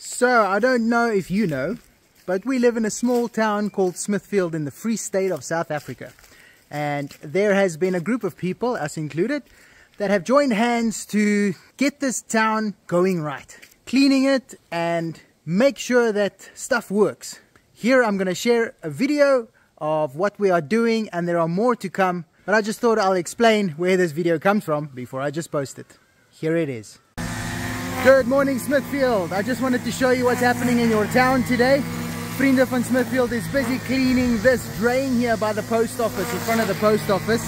So, I don't know if you know, but we live in a small town called Smithfield in the Free State of South Africa. And there has been a group of people, us included, that have joined hands to get this town going right. Cleaning it and make sure that stuff works. Here I'm going to share a video of what we are doing, and there are more to come. But I just thought I'll explain where this video comes from before I just post it. Here it is. Good morning, Smithfield. I just wanted to show you what's happening in your town today. Vriende van Smithfield is busy cleaning this drain here by the post office, in front of the post office.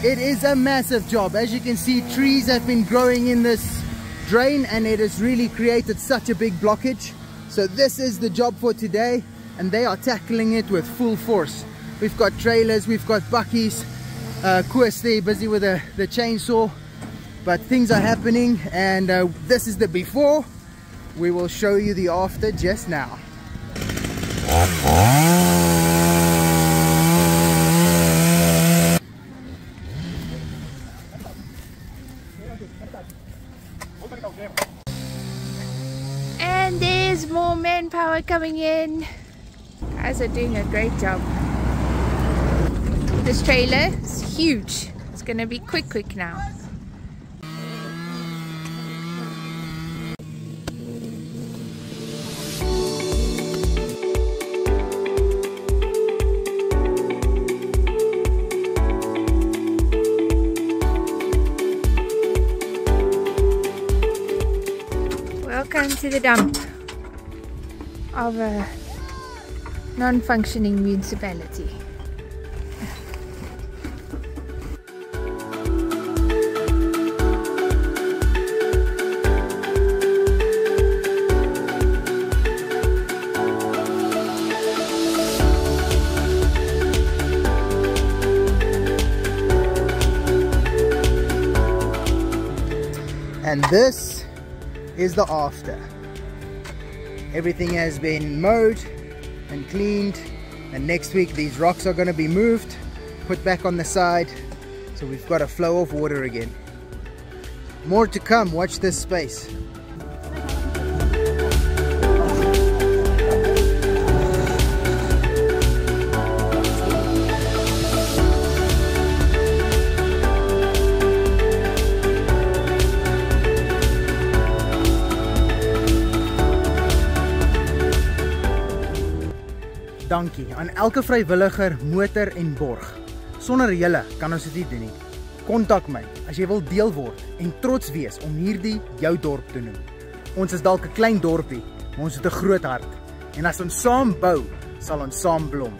It is a massive job. As you can see, trees have been growing in this drain and it has really created such a big blockage. So this is the job for today, and they are tackling it with full force. We've got trailers, we've got buckies, Koos there busy with the chainsaw. But things are happening, and this is the before. We will show you the after just now. And there's more manpower coming in. Guys are doing a great job. This trailer is huge. It's gonna be quick now. Welcome to the dump of a non-functioning municipality. And this is the after. Everything has been mowed and cleaned, and next week these rocks are going to be moved, put back on the side, so we've got a flow of water again. More to come. Watch this space. Dankie aan elke vrywilliger, motor en borg. Sonder julle kan ons dit nie doen nie. Kontak my as jy wil deel word en trots wees om hierdie jou dorp te noem. Ons is dalk 'n klein dorpie, maar ons het 'n groot hart. En as ons saam bou, sal ons saam blom.